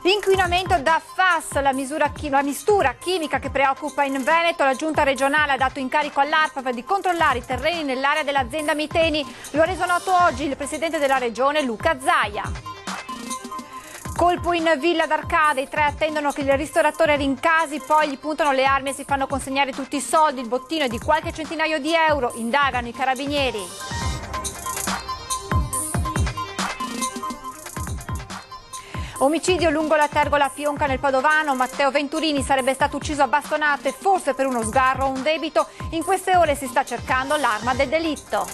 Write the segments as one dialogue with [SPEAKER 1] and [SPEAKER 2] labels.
[SPEAKER 1] L'inquinamento da FAS, la mistura chimica che preoccupa in Veneto. La giunta regionale ha dato incarico all'ARPAV di controllare i terreni nell'area dell'azienda Miteni. Lo ha reso noto oggi il presidente della regione Luca Zaia. Colpo in Villa d'Arcade, i 3 attendono che il ristoratore rincasi, poi gli puntano le armi e si fanno consegnare tutti i soldi. Il bottino è di qualche centinaio di euro, indagano i carabinieri. Omicidio lungo la Tergola Fionca nel Padovano. Matteo Venturini sarebbe stato ucciso a bastonate, forse per uno sgarro o un debito. In queste ore si sta cercando l'arma del delitto.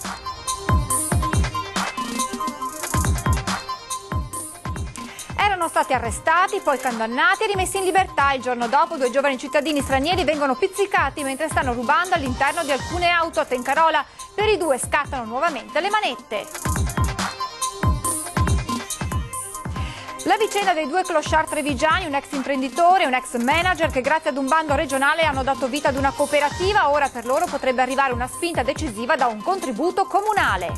[SPEAKER 1] Erano stati arrestati, poi condannati e rimessi in libertà. Il giorno dopo 2 giovani cittadini stranieri vengono pizzicati mentre stanno rubando all'interno di alcune auto a Tencarola. Per i 2 scattano nuovamente le manette. La vicenda dei 2 clochard trevigiani, un ex imprenditore e un ex manager che grazie ad un bando regionale hanno dato vita ad una cooperativa. Ora per loro potrebbe arrivare una spinta decisiva da un contributo comunale.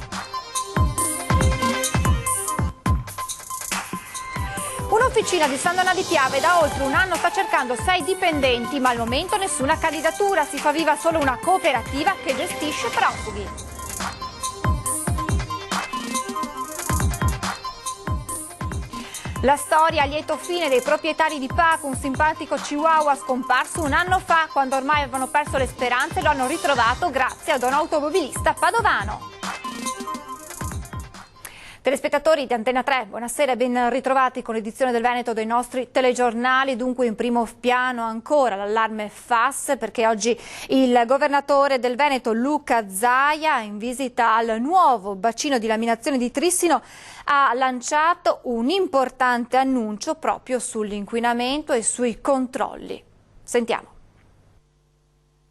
[SPEAKER 1] Un'officina di San Donà di Piave da oltre un anno sta cercando 6 dipendenti, ma al momento nessuna candidatura. Si fa viva solo una cooperativa che gestisce profughi. La storia a lieto fine dei proprietari di Paco, un simpatico chihuahua scomparso un anno fa. Quando ormai avevano perso le speranze lo hanno ritrovato grazie ad un automobilista padovano. Telespettatori di Antena 3, buonasera e ben ritrovati con l'edizione del Veneto dei nostri telegiornali. Dunque in primo piano ancora l'allarme FAS, perché oggi il governatore del Veneto Luca Zaia, in visita al nuovo bacino di laminazione di Trissino, ha lanciato un importante annuncio proprio sull'inquinamento e sui controlli. Sentiamo.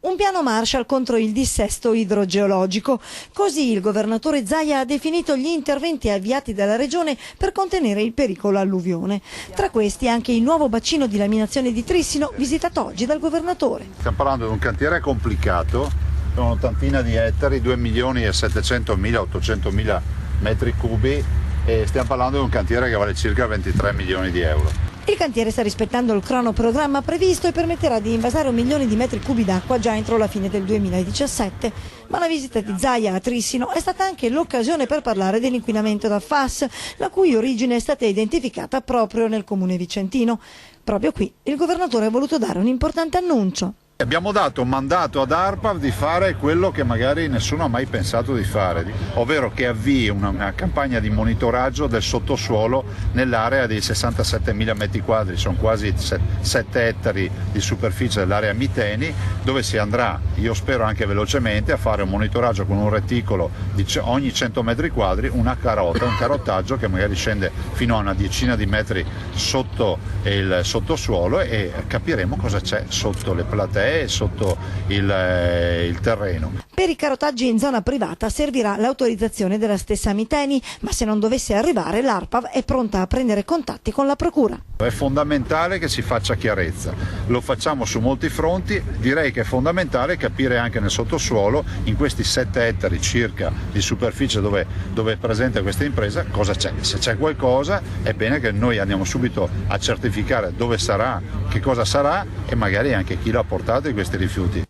[SPEAKER 2] Un piano Marshall contro il dissesto idrogeologico. Così il governatore Zaia ha definito gli interventi avviati dalla regione per contenere il pericolo alluvione. Tra questi anche il nuovo bacino di laminazione di Trissino, visitato oggi dal governatore.
[SPEAKER 3] Stiamo parlando di un cantiere complicato, con un'ottantina di ettari, 2.700.000-800.000 metri cubi, e stiamo parlando di un cantiere che vale circa 23 milioni di euro.
[SPEAKER 2] Il cantiere sta rispettando il cronoprogramma previsto e permetterà di invasare 1 milione di metri cubi d'acqua già entro la fine del 2017. Ma la visita di Zaia a Trissino è stata anche l'occasione per parlare dell'inquinamento da FAS, la cui origine è stata identificata proprio nel comune vicentino. Proprio qui il governatore ha voluto dare un importante annuncio.
[SPEAKER 3] Abbiamo dato un mandato ad ARPAV di fare quello che magari nessuno ha mai pensato di fare, ovvero che avvii una campagna di monitoraggio del sottosuolo nell'area dei 67.000 metri quadri, sono quasi 7 ettari di superficie dell'area Miteni, dove si andrà, io spero anche velocemente, a fare un monitoraggio con un reticolo di ogni 100 metri quadri, un carottaggio che magari scende fino a una decina di metri sotto il sottosuolo e capiremo cosa c'è sotto le platee e sotto il terreno.
[SPEAKER 2] Per i carotaggi in zona privata servirà l'autorizzazione della stessa Miteni, ma se non dovesse arrivare l'ARPAV è pronta a prendere contatti con la procura.
[SPEAKER 3] È fondamentale che si faccia chiarezza, lo facciamo su molti fronti, direi che è fondamentale capire anche nel sottosuolo, in questi 7 ettari circa di superficie dove è presente questa impresa, cosa c'è. Se c'è qualcosa è bene che noi andiamo subito a certificare dove sarà, che cosa sarà e magari anche chi l'ha portato in questi rifiuti.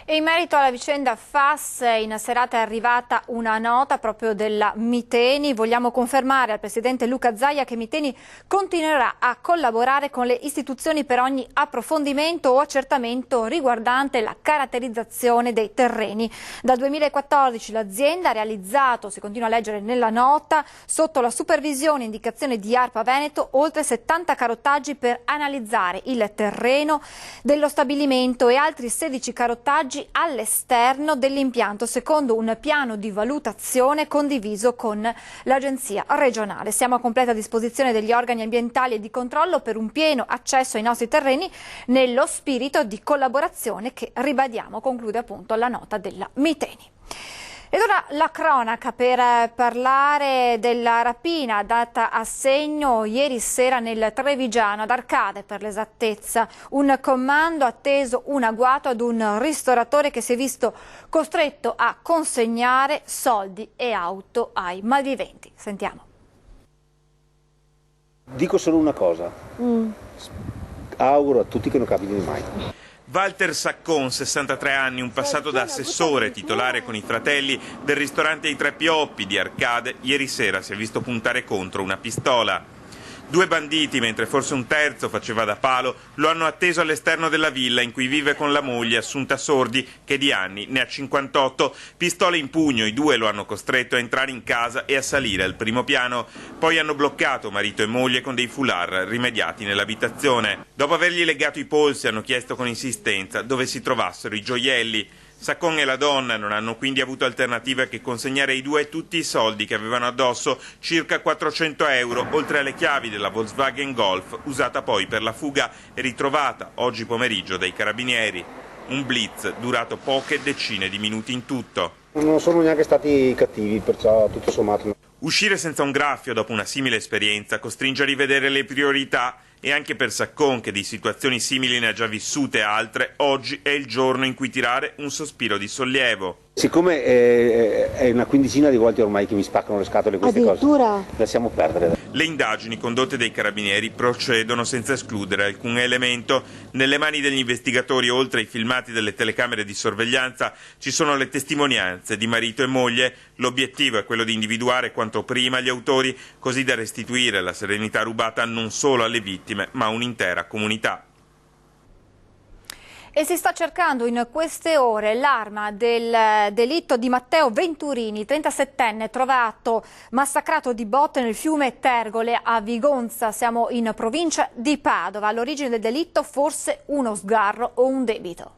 [SPEAKER 1] E in merito alla vicenda FAS, in serata è arrivata una nota proprio della Miteni. Vogliamo confermare al presidente Luca Zaia che Miteni continuerà a collaborare con le istituzioni per ogni approfondimento o accertamento riguardante la caratterizzazione dei terreni. Dal 2014 l'azienda ha realizzato, si continua a leggere nella nota, sotto la supervisione e indicazione di ARPA Veneto, oltre 70 carottaggi per analizzare il terreno dello stabilimento e altri 16 carottaggi all'esterno dell'impianto, secondo un piano di valutazione condiviso con l'Agenzia regionale. Siamo a completa disposizione degli organi ambientali e di controllo per un pieno accesso ai nostri terreni nello spirito di collaborazione che, ribadiamo, conclude appunto la nota della Miteni. Ed ora la cronaca per parlare della rapina data a segno ieri sera nel Trevigiano, ad Arcade per l'esattezza. Un comando ha atteso un agguato ad un ristoratore che si è visto costretto a consegnare soldi e auto ai malviventi. Sentiamo.
[SPEAKER 4] Dico solo una cosa, auguro a tutti che non capiti mai.
[SPEAKER 5] Walter Saccon, 63 anni, un passato da assessore titolare con i fratelli del ristorante I Tre Pioppi di Arcade, ieri sera si è visto puntare contro una pistola. 2 banditi, mentre forse un terzo faceva da palo, lo hanno atteso all'esterno della villa in cui vive con la moglie Assunta Sordi, che di anni ne ha 58. Pistole in pugno, i 2 lo hanno costretto a entrare in casa e a salire al primo piano. Poi hanno bloccato marito e moglie con dei foulard rimediati nell'abitazione. Dopo avergli legato i polsi hanno chiesto con insistenza dove si trovassero i gioielli. Saccon e la donna non hanno quindi avuto alternativa che consegnare ai 2 tutti i soldi che avevano addosso, circa 400 euro, oltre alle chiavi della Volkswagen Golf, usata poi per la fuga e ritrovata oggi pomeriggio dai carabinieri. Un blitz durato poche decine di minuti in tutto.
[SPEAKER 4] Non sono neanche stati cattivi, perciò tutto sommato.
[SPEAKER 5] Uscire senza un graffio dopo una simile esperienza costringe a rivedere le priorità. E anche per Saccon, che di situazioni simili ne ha già vissute altre, oggi è il giorno in cui tirare un sospiro di sollievo.
[SPEAKER 4] Siccome è una quindicina di volte ormai che mi spaccano le scatole queste cose, lasciamo perdere.
[SPEAKER 5] Le indagini condotte dai carabinieri procedono senza escludere alcun elemento. Nelle mani degli investigatori, oltre ai filmati delle telecamere di sorveglianza, ci sono le testimonianze di marito e moglie. L'obiettivo è quello di individuare quanto prima gli autori, così da restituire la serenità rubata non solo alle vittime, ma a un'intera comunità.
[SPEAKER 1] E si sta cercando in queste ore l'arma del delitto di Matteo Venturini, 37enne, trovato massacrato di botte nel fiume Tergole a Vigonza. Siamo in provincia di Padova. All'origine del delitto forse uno sgarro o un debito.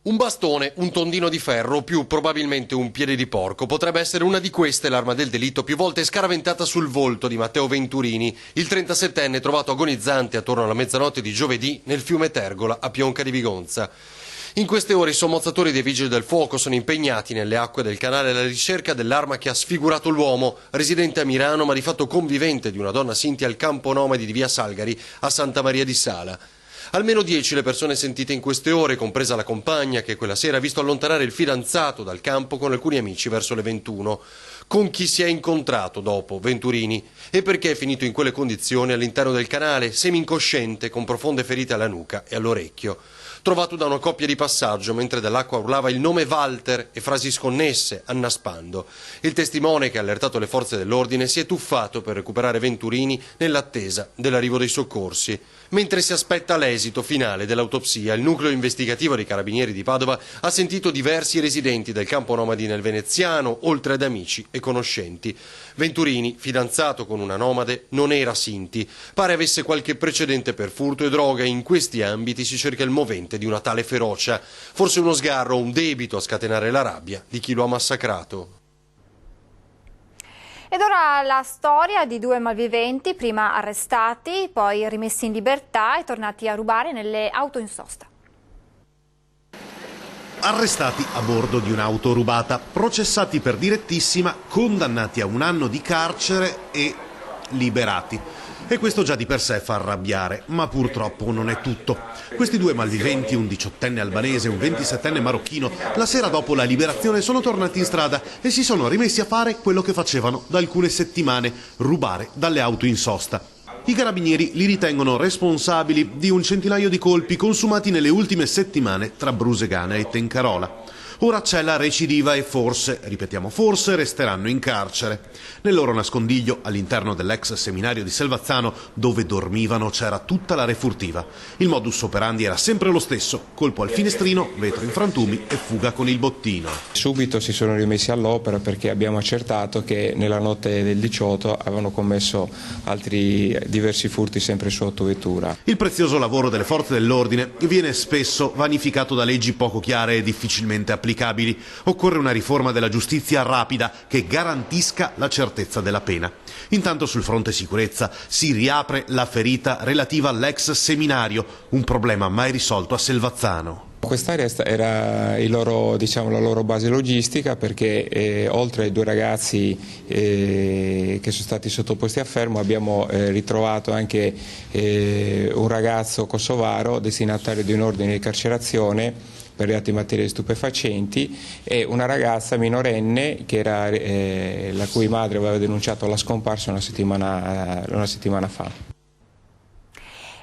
[SPEAKER 6] Un bastone, un tondino di ferro o più probabilmente un piede di porco. Potrebbe essere una di queste l'arma del delitto più volte scaraventata sul volto di Matteo Venturini, il 37enne trovato agonizzante attorno alla mezzanotte di giovedì nel fiume Tergola a Pionca di Vigonza. In queste ore i sommozzatori dei Vigili del Fuoco sono impegnati nelle acque del canale alla ricerca dell'arma che ha sfigurato l'uomo, residente a Mirano ma di fatto convivente di una donna Sinti al campo nomadi di via Salgari a Santa Maria di Sala. Almeno 10 le persone sentite in queste ore, compresa la compagna che quella sera ha visto allontanare il fidanzato dal campo con alcuni amici verso le 21. Con chi si è incontrato dopo Venturini e perché è finito in quelle condizioni all'interno del canale, semi-incosciente, con profonde ferite alla nuca e all'orecchio. Trovato da una coppia di passaggio mentre dall'acqua urlava il nome Walter e frasi sconnesse, annaspando. Il testimone che ha allertato le forze dell'ordine si è tuffato per recuperare Venturini nell'attesa dell'arrivo dei soccorsi. Mentre si aspetta l'esito finale dell'autopsia, il nucleo investigativo dei Carabinieri di Padova ha sentito diversi residenti del campo nomadi nel Veneziano, oltre ad amici e conoscenti. Venturini, fidanzato con una nomade, non era Sinti. Pare avesse qualche precedente per furto e droga e in questi ambiti si cerca il movente di una tale ferocia. Forse uno sgarro o un debito a scatenare la rabbia di chi lo ha massacrato.
[SPEAKER 1] Ed ora la storia di 2 malviventi, prima arrestati, poi rimessi in libertà e tornati a rubare nelle auto in sosta.
[SPEAKER 7] Arrestati a bordo di un'auto rubata, processati per direttissima, condannati a 1 anno di carcere e liberati. E questo già di per sé fa arrabbiare, ma purtroppo non è tutto. Questi 2 malviventi, un 18enne albanese e un 27enne marocchino, la sera dopo la liberazione sono tornati in strada e si sono rimessi a fare quello che facevano da alcune settimane, rubare dalle auto in sosta. I carabinieri li ritengono responsabili di un centinaio di colpi consumati nelle ultime settimane tra Brusegana e Tencarola. Ora c'è la recidiva e forse, ripetiamo forse, resteranno in carcere. Nel loro nascondiglio, all'interno dell'ex seminario di Selvazzano, dove dormivano, c'era tutta la refurtiva. Il modus operandi era sempre lo stesso: colpo al finestrino, vetro in frantumi e fuga con il bottino.
[SPEAKER 8] Subito si sono rimessi all'opera perché abbiamo accertato che nella notte del 18 avevano commesso altri diversi furti sempre su autovettura.
[SPEAKER 7] Il prezioso lavoro delle forze dell'ordine viene spesso vanificato da leggi poco chiare e difficilmente applicabili. Occorre una riforma della giustizia rapida che garantisca la certezza della pena. Intanto sul fronte sicurezza si riapre la ferita relativa all'ex seminario, un problema mai risolto a Selvazzano.
[SPEAKER 8] Quest'area era la loro base logistica perché oltre ai 2 ragazzi che sono stati sottoposti a fermo abbiamo ritrovato anche un ragazzo kosovaro destinatario di un ordine di carcerazione per reati in materia di stupefacenti, e una ragazza minorenne la cui madre aveva denunciato la scomparsa una settimana fa.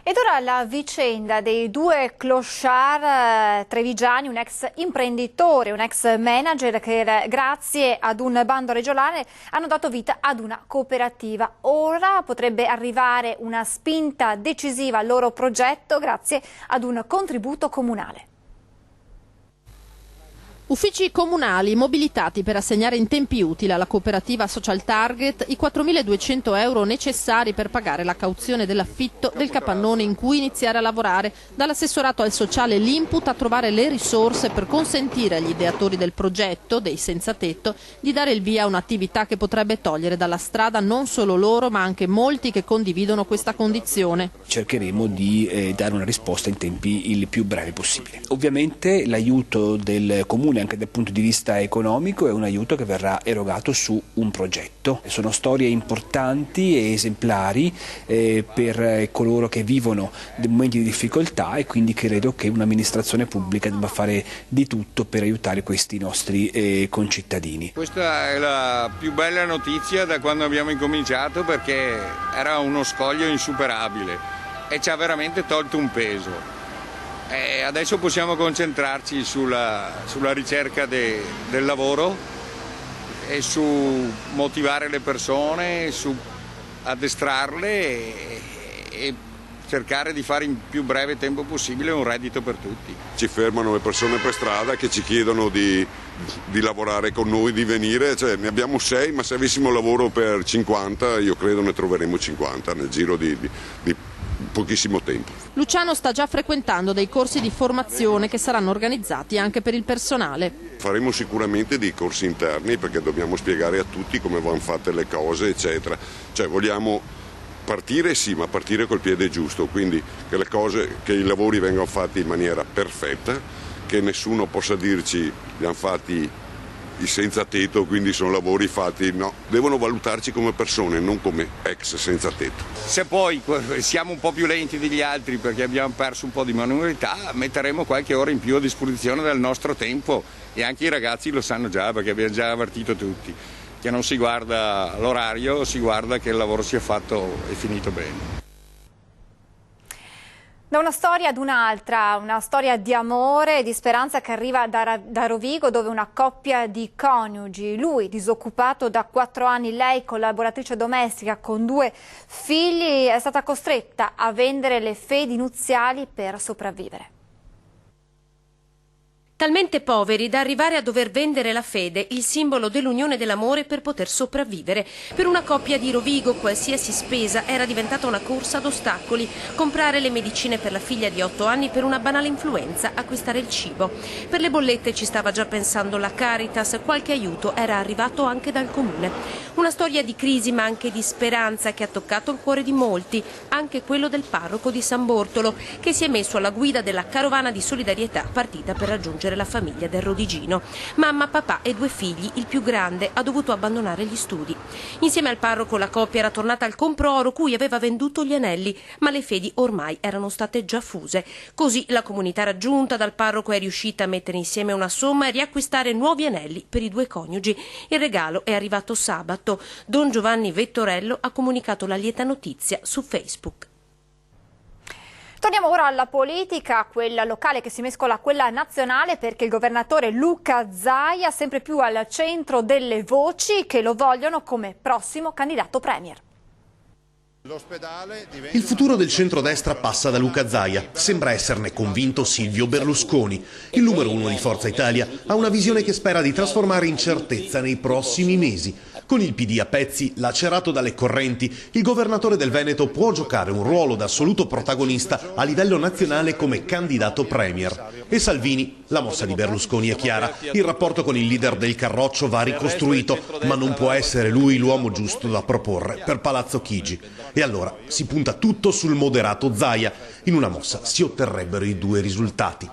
[SPEAKER 1] Ed ora la vicenda dei due clochard trevigiani, un ex imprenditore, un ex manager che grazie ad un bando regionale hanno dato vita ad una cooperativa. Ora potrebbe arrivare una spinta decisiva al loro progetto grazie ad un contributo comunale.
[SPEAKER 9] Uffici comunali mobilitati per assegnare in tempi utili alla cooperativa Social Target i 4.200 euro necessari per pagare la cauzione dell'affitto del capannone in cui iniziare a lavorare. Dall'assessorato al sociale l'input a trovare le risorse per consentire agli ideatori del progetto, dei senza tetto, di dare il via a un'attività che potrebbe togliere dalla strada non solo loro ma anche molti che condividono questa condizione.
[SPEAKER 10] Cercheremo di dare una risposta in tempi il più brevi possibile. Ovviamente l'aiuto del comune anche dal punto di vista economico è un aiuto che verrà erogato su un progetto. Sono storie importanti e esemplari per coloro che vivono dei momenti di difficoltà, e quindi credo che un'amministrazione pubblica debba fare di tutto per aiutare questi nostri concittadini.
[SPEAKER 11] Questa è la più bella notizia da quando abbiamo incominciato, perché era uno scoglio insuperabile e ci ha veramente tolto un peso. Adesso possiamo concentrarci sulla ricerca del lavoro e su motivare le persone, su addestrarle e cercare di fare in più breve tempo possibile un reddito per tutti.
[SPEAKER 12] Ci fermano le persone per strada che ci chiedono di lavorare con noi, di venire, cioè, ne abbiamo 6, ma se avessimo lavoro per 50 io credo ne troveremo 50 nel giro di pochissimo tempo.
[SPEAKER 9] Luciano sta già frequentando dei corsi di formazione che saranno organizzati anche per il personale.
[SPEAKER 12] Faremo sicuramente dei corsi interni, perché dobbiamo spiegare a tutti come vanno fatte le cose, eccetera. Cioè vogliamo partire, sì, ma partire col piede giusto, quindi che i lavori vengano fatti in maniera perfetta, che nessuno possa dirci li hanno fatti i senza tetto, quindi sono lavori fatti, no, devono valutarci come persone, non come ex senza tetto.
[SPEAKER 11] Se poi siamo un po' più lenti degli altri perché abbiamo perso un po' di manualità, metteremo qualche ora in più a disposizione del nostro tempo, e anche i ragazzi lo sanno già, perché abbiamo già avvertito tutti che non si guarda l'orario, si guarda che il lavoro sia fatto e finito bene.
[SPEAKER 1] Da una storia ad un'altra, una storia di amore e di speranza che arriva da Rovigo, dove una coppia di coniugi, lui disoccupato da 4 anni, lei collaboratrice domestica con 2 figli, è stata costretta a vendere le fedi nuziali per sopravvivere.
[SPEAKER 13] Talmente poveri da arrivare a dover vendere la fede, il simbolo dell'unione dell'amore, per poter sopravvivere. Per una coppia di Rovigo qualsiasi spesa era diventata una corsa ad ostacoli. Comprare le medicine per la figlia di 8 anni per una banale influenza, acquistare il cibo. Per le bollette ci stava già pensando la Caritas, qualche aiuto era arrivato anche dal comune. Una storia di crisi ma anche di speranza che ha toccato il cuore di molti, anche quello del parroco di San Bortolo, che si è messo alla guida della carovana di solidarietà partita per raggiungere la famiglia del Rodigino. Mamma, papà e 2 figli, il più grande ha dovuto abbandonare gli studi. Insieme al parroco la coppia era tornata al Comprooro, cui aveva venduto gli anelli, ma le fedi ormai erano state già fuse. Così la comunità raggiunta dal parroco è riuscita a mettere insieme una somma e riacquistare nuovi anelli per i 2 coniugi. Il regalo è arrivato sabato. Don Giovanni Vettorello ha comunicato la lieta notizia su Facebook.
[SPEAKER 1] Torniamo ora alla politica, quella locale che si mescola a quella nazionale, perché il governatore Luca Zaia è sempre più al centro delle voci che lo vogliono come prossimo candidato premier.
[SPEAKER 7] Il futuro del centrodestra passa da Luca Zaia. Sembra esserne convinto Silvio Berlusconi. Il numero 1 di Forza Italia ha una visione che spera di trasformare in certezza nei prossimi mesi. Con il PD a pezzi, lacerato dalle correnti, il governatore del Veneto può giocare un ruolo da assoluto protagonista a livello nazionale come candidato premier. E Salvini, la mossa di Berlusconi è chiara. Il rapporto con il leader del Carroccio va ricostruito, ma non può essere lui l'uomo giusto da proporre per Palazzo Chigi. E allora si punta tutto sul moderato Zaia. In una mossa si otterrebbero i 2 risultati.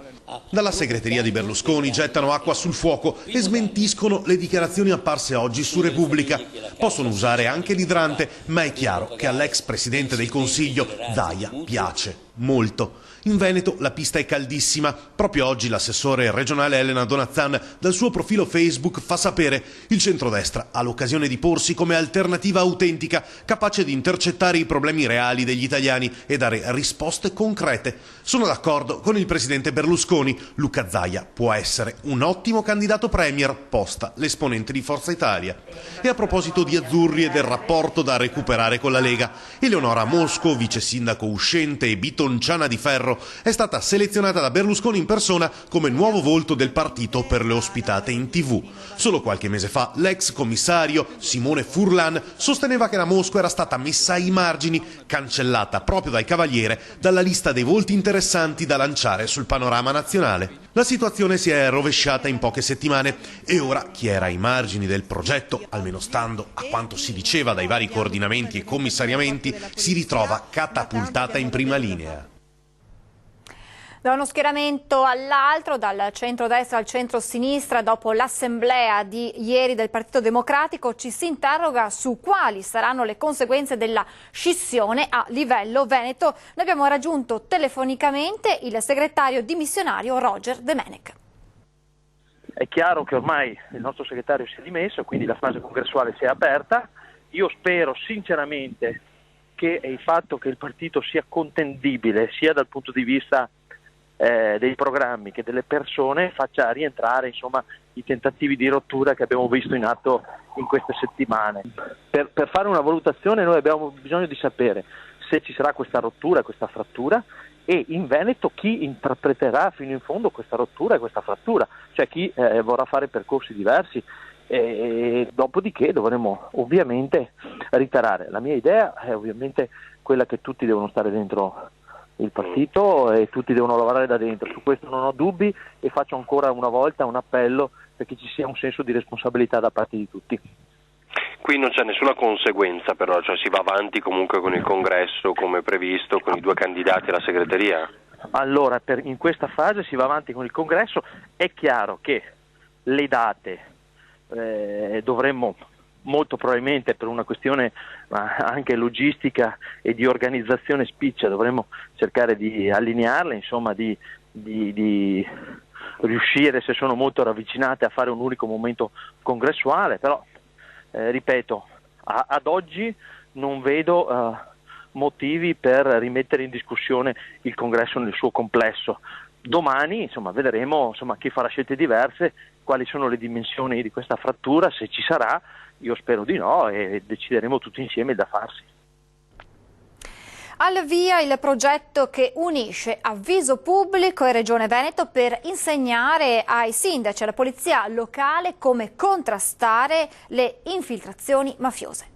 [SPEAKER 7] Dalla segreteria di Berlusconi gettano acqua sul fuoco e smentiscono le dichiarazioni apparse oggi su Repubblica. Possono usare anche l'idrante, ma è chiaro che all'ex presidente del Consiglio Zaia piace. molto. In Veneto la pista è caldissima. Proprio oggi l'assessore regionale Elena Donazzan dal suo profilo Facebook fa sapere: il centrodestra ha l'occasione di porsi come alternativa autentica, capace di intercettare i problemi reali degli italiani e dare risposte concrete. Sono d'accordo con il presidente Berlusconi. Luca Zaia può essere un ottimo candidato premier, posta l'esponente di Forza Italia. E a proposito di azzurri e del rapporto da recuperare con la Lega, Eleonora Mosco, vice sindaco uscente e bitonciana di ferro, è stata selezionata da Berlusconi in persona come nuovo volto del partito per le ospitate in TV. Solo qualche mese fa l'ex commissario Simone Furlan sosteneva che la Mosco era stata messa ai margini, cancellata proprio dal Cavaliere dalla lista dei volti interessanti da lanciare sul panorama nazionale. La situazione si è rovesciata in poche settimane e ora chi era ai margini del progetto, almeno stando a quanto si diceva dai vari coordinamenti e commissariamenti, si ritrova catapultata in prima linea.
[SPEAKER 1] Da uno schieramento all'altro, dal centro-destra al centro-sinistra, dopo l'assemblea di ieri del Partito Democratico, ci si interroga su quali saranno le conseguenze della scissione a livello veneto. Noi abbiamo raggiunto telefonicamente il segretario dimissionario Roger Demenec.
[SPEAKER 14] È chiaro che ormai il nostro segretario si è dimesso, quindi la fase congressuale si è aperta. Io spero sinceramente che il fatto che il partito sia contendibile sia dal punto di vista dei programmi che delle persone faccia rientrare i tentativi di rottura che abbiamo visto in atto in queste settimane. Per fare una valutazione noi abbiamo bisogno di sapere se ci sarà questa rottura, questa frattura, e in Veneto chi interpreterà fino in fondo questa rottura e questa frattura, cioè chi vorrà fare percorsi diversi, e dopodiché dovremo ovviamente ritarare. La mia idea è ovviamente quella che tutti devono stare dentro il partito e tutti devono lavorare da dentro, su questo non ho dubbi, e faccio ancora una volta un appello perché ci sia un senso di responsabilità da parte di tutti.
[SPEAKER 15] Qui non c'è nessuna conseguenza però, cioè si va avanti comunque con il congresso come previsto, con i 2 candidati alla segreteria?
[SPEAKER 14] Allora, in questa fase si va avanti con il congresso. È chiaro che le date dovremmo molto probabilmente, per una questione anche logistica e di organizzazione spiccia, dovremmo cercare di allinearle, di riuscire, se sono molto ravvicinate, a fare un unico momento congressuale, però ripeto, ad oggi non vedo motivi per rimettere in discussione il congresso nel suo complesso. Domani vedremo chi farà scelte diverse, quali sono le dimensioni di questa frattura, se ci sarà. Io spero di no, e decideremo tutti insieme da farsi.
[SPEAKER 1] Al via il progetto che unisce Avviso Pubblico e Regione Veneto per insegnare ai sindaci e alla polizia locale come contrastare le infiltrazioni mafiose.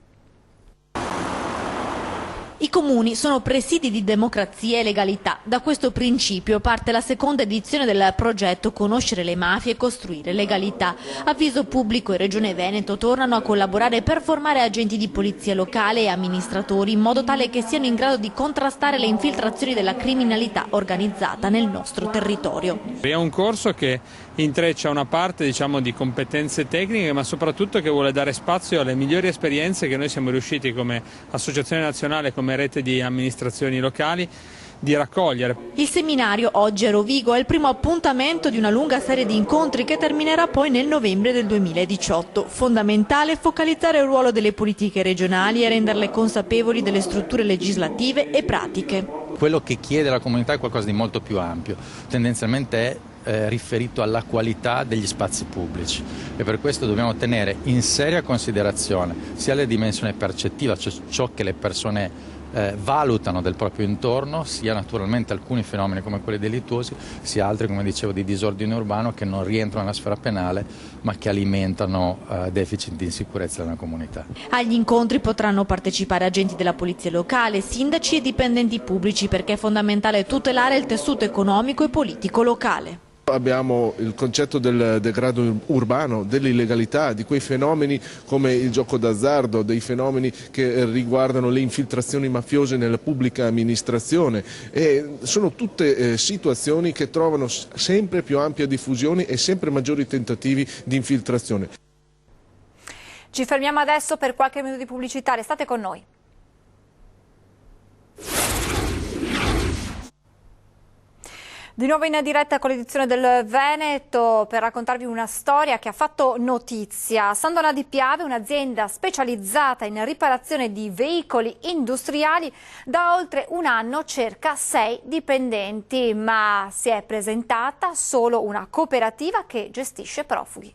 [SPEAKER 16] I comuni sono presidi di democrazia e legalità. Da questo principio parte la seconda edizione del progetto Conoscere le mafie e costruire legalità. Avviso Pubblico e Regione Veneto tornano a collaborare per formare agenti di polizia locale e amministratori in modo tale che siano in grado di contrastare le infiltrazioni della criminalità organizzata nel nostro territorio.
[SPEAKER 17] È un corso che intreccia una parte di competenze tecniche, ma soprattutto che vuole dare spazio alle migliori esperienze che noi siamo riusciti come Associazione Nazionale, come rete di amministrazioni locali, di raccogliere.
[SPEAKER 16] Il seminario oggi a Rovigo è il primo appuntamento di una lunga serie di incontri che terminerà poi nel novembre del 2018. Fondamentale focalizzare il ruolo delle politiche regionali e renderle consapevoli delle strutture legislative e pratiche.
[SPEAKER 18] Quello che chiede la comunità è qualcosa di molto più ampio, tendenzialmente è riferito alla qualità degli spazi pubblici, e per questo dobbiamo tenere in seria considerazione sia la dimensione percettiva, cioè ciò che le persone valutano del proprio intorno, sia naturalmente alcuni fenomeni come quelli delittuosi, sia altri, come dicevo, di disordine urbano che non rientrano nella sfera penale ma che alimentano deficit di insicurezza nella comunità.
[SPEAKER 16] Agli incontri potranno partecipare agenti della polizia locale, sindaci e dipendenti pubblici, perché è fondamentale tutelare il tessuto economico e politico locale.
[SPEAKER 19] Abbiamo il concetto del degrado urbano, dell'illegalità, di quei fenomeni come il gioco d'azzardo, dei fenomeni che riguardano le infiltrazioni mafiose nella pubblica amministrazione, e sono tutte situazioni che trovano sempre più ampia diffusione e sempre maggiori tentativi di infiltrazione.
[SPEAKER 1] Ci fermiamo adesso per qualche minuto di pubblicità, restate con noi. Di nuovo in diretta con l'edizione del Veneto per raccontarvi una storia che ha fatto notizia. Sandona di Piave, un'azienda specializzata in riparazione di veicoli industriali, da oltre un anno cerca 6 dipendenti, ma si è presentata solo una cooperativa che gestisce profughi.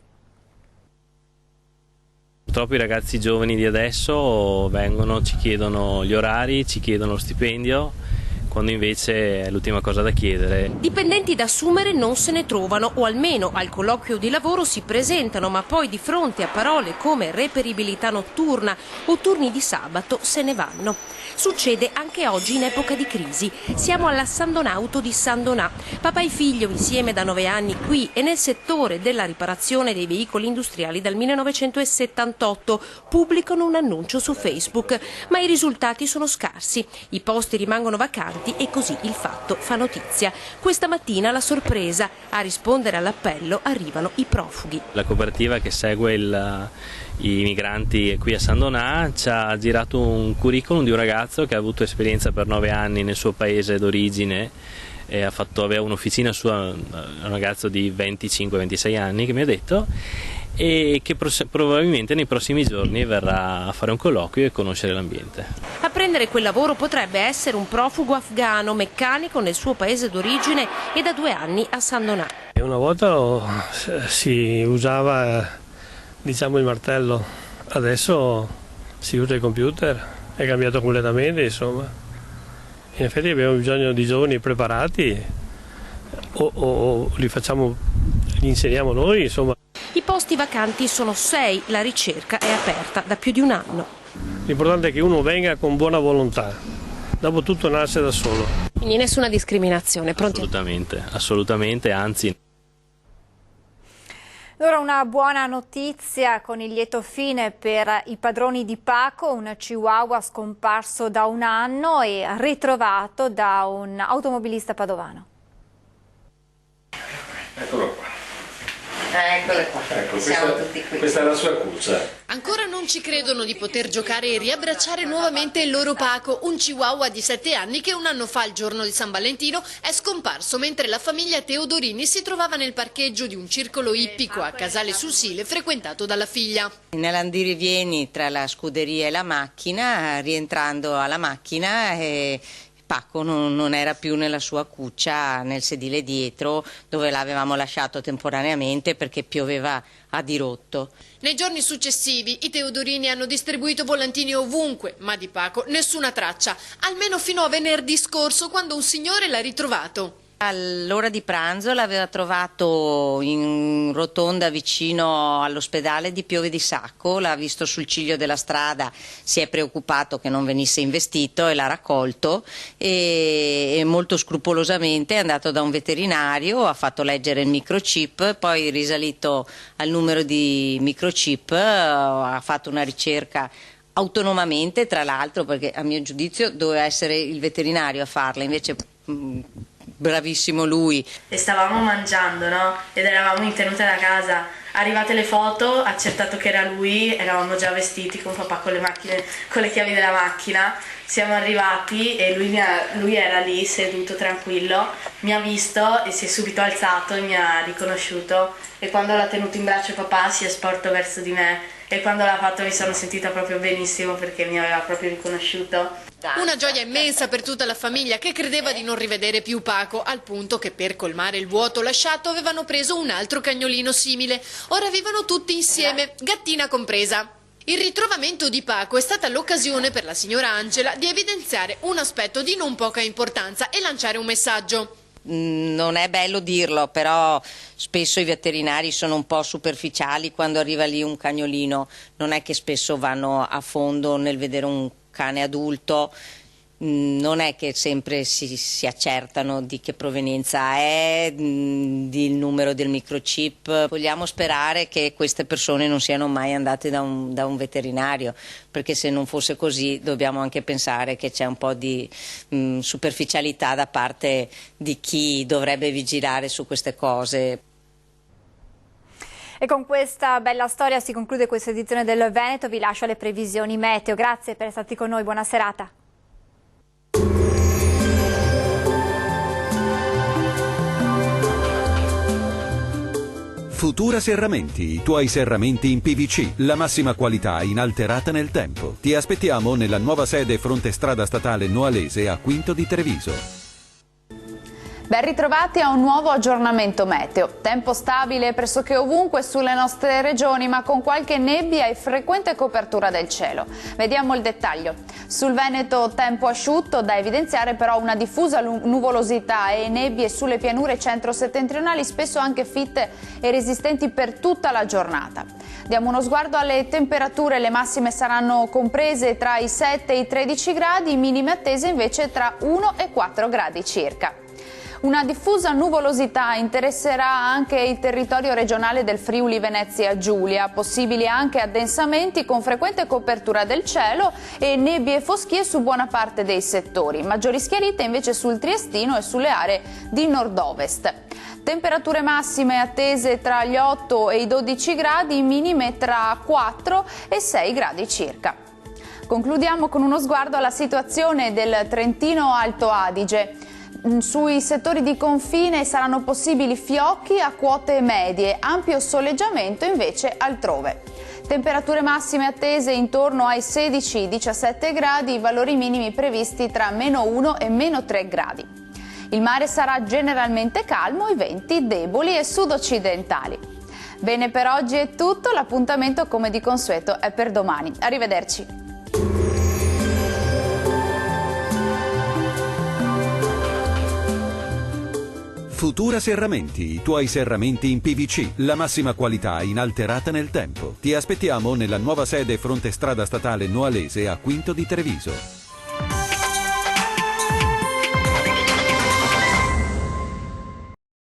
[SPEAKER 20] Purtroppo i ragazzi giovani di adesso vengono, ci chiedono gli orari, ci chiedono lo stipendio, quando invece è l'ultima cosa da chiedere.
[SPEAKER 13] Dipendenti da assumere non se ne trovano, o almeno al colloquio di lavoro si presentano, ma poi di fronte a parole come reperibilità notturna o turni di sabato se ne vanno. Succede anche oggi in epoca di crisi. Siamo alla Sandonauto di Sandonà. Papà e figlio insieme da 9 anni qui e nel settore della riparazione dei veicoli industriali dal 1978 pubblicano un annuncio su Facebook, ma i risultati sono scarsi. I posti rimangono vacanti e così il fatto fa notizia. Questa mattina la sorpresa, a rispondere all'appello arrivano i profughi.
[SPEAKER 20] La cooperativa che segue i migranti qui a Sandonà ci ha girato un curriculum di un ragazzo che ha avuto esperienza per 9 anni nel suo paese d'origine e aveva un'officina sua, un ragazzo di 25-26 anni che mi ha detto, e che probabilmente nei prossimi giorni verrà a fare un colloquio e conoscere l'ambiente.
[SPEAKER 13] A prendere quel lavoro potrebbe essere un profugo afghano, meccanico nel suo paese d'origine e da 2 anni a Sandonà.
[SPEAKER 21] Una volta si usava il martello, adesso si usa il computer, è cambiato completamente, insomma. In effetti abbiamo bisogno di giovani preparati o li insegniamo noi, insomma.
[SPEAKER 13] I posti vacanti sono 6, la ricerca è aperta da più di un anno.
[SPEAKER 21] L'importante è che uno venga con buona volontà, dopo tutto nasce da solo.
[SPEAKER 13] Quindi nessuna discriminazione, pronti?
[SPEAKER 20] Assolutamente, anzi.
[SPEAKER 1] Ora una buona notizia con il lieto fine per i padroni di Paco, un chihuahua scomparso da un anno e ritrovato da un automobilista padovano.
[SPEAKER 22] Eccolo qua.
[SPEAKER 23] Eccole qua,
[SPEAKER 22] ecco,
[SPEAKER 23] siamo tutti qui.
[SPEAKER 22] Questa è la sua cuccia.
[SPEAKER 24] Ancora non ci credono di poter giocare e riabbracciare nuovamente il loro Paco, un chihuahua di 7 anni che un anno fa, il giorno di San Valentino, è scomparso mentre la famiglia Teodorini si trovava nel parcheggio di un circolo ippico a Casale sul Sile frequentato dalla figlia.
[SPEAKER 23] Nell'andirivieni tra la scuderia e la macchina, rientrando alla macchina Paco non era più nella sua cuccia nel sedile dietro dove l'avevamo lasciato temporaneamente perché pioveva a dirotto.
[SPEAKER 24] Nei giorni successivi i Teodorini hanno distribuito volantini ovunque, ma di Paco nessuna traccia, almeno fino a venerdì scorso quando un signore l'ha ritrovato.
[SPEAKER 23] All'ora di pranzo l'aveva trovato in rotonda vicino all'ospedale di Piove di Sacco, l'ha visto sul ciglio della strada, si è preoccupato che non venisse investito e l'ha raccolto e molto scrupolosamente è andato da un veterinario, ha fatto leggere il microchip, poi risalito al numero di microchip, ha fatto una ricerca autonomamente, tra l'altro, perché a mio giudizio doveva essere il veterinario a farla, invece bravissimo lui.
[SPEAKER 25] E stavamo mangiando, no? Ed eravamo in tenuta da casa. Arrivate le foto, accertato che era lui, eravamo già vestiti con papà con le chiavi della macchina. Siamo arrivati e lui era lì seduto tranquillo, mi ha visto e si è subito alzato e mi ha riconosciuto, e quando l'ha tenuto in braccio papà si è sporto verso di me e quando l'ha fatto mi sono sentita proprio benissimo perché mi aveva proprio riconosciuto.
[SPEAKER 24] Una gioia immensa per tutta la famiglia che credeva di non rivedere più Paco, al punto che per colmare il vuoto lasciato avevano preso un altro cagnolino simile. Ora vivono tutti insieme, gattina compresa. Il ritrovamento di Paco è stata l'occasione per la signora Angela di evidenziare un aspetto di non poca importanza e lanciare un messaggio.
[SPEAKER 23] Non è bello dirlo, però spesso i veterinari sono un po' superficiali quando arriva lì un cagnolino, non è che spesso vanno a fondo nel vedere un cane adulto, non è che sempre si accertano di che provenienza è, del numero del microchip. Vogliamo sperare che queste persone non siano mai andate da un veterinario, perché se non fosse così dobbiamo anche pensare che c'è un po' di superficialità da parte di chi dovrebbe vigilare su queste cose.
[SPEAKER 1] E con questa bella storia si conclude questa edizione del Veneto, vi lascio alle previsioni meteo. Grazie per essere stati con noi, buona serata.
[SPEAKER 2] Futura Serramenti, i tuoi serramenti in PVC, la massima qualità inalterata nel tempo. Ti aspettiamo nella nuova sede fronte strada statale Noalese a Quinto di Treviso.
[SPEAKER 3] Ben ritrovati a un nuovo aggiornamento meteo. Tempo stabile pressoché ovunque sulle nostre regioni, ma con qualche nebbia e frequente copertura del cielo. Vediamo il dettaglio. Sul Veneto tempo asciutto, da evidenziare però una diffusa nuvolosità e nebbie sulle pianure centro-settentrionali, spesso anche fitte e resistenti per tutta la giornata. Diamo uno sguardo alle temperature, le massime saranno comprese tra i 7 e i 13 gradi, minime attese invece tra 1 e 4 gradi circa. Una diffusa nuvolosità interesserà anche il territorio regionale del Friuli Venezia Giulia, possibili anche addensamenti con frequente copertura del cielo e nebbie e foschie su buona parte dei settori, maggiori schiarite invece sul Triestino e sulle aree di nord-ovest. Temperature massime attese tra gli 8 e i 12 gradi, minime tra 4 e 6 gradi circa. Concludiamo con uno sguardo alla situazione del Trentino Alto Adige. Sui settori di confine saranno possibili fiocchi a quote medie, ampio soleggiamento invece altrove. Temperature massime attese intorno ai 16-17 gradi, valori minimi previsti tra -1 e -3 gradi. Il mare sarà generalmente calmo, i venti deboli e sud-occidentali. Bene, per oggi è tutto, l'appuntamento come di consueto è per domani. Arrivederci.
[SPEAKER 2] Futura Serramenti, i tuoi serramenti in PVC, la massima qualità inalterata nel tempo. Ti aspettiamo nella nuova sede fronte strada statale Noalese a Quinto di Treviso.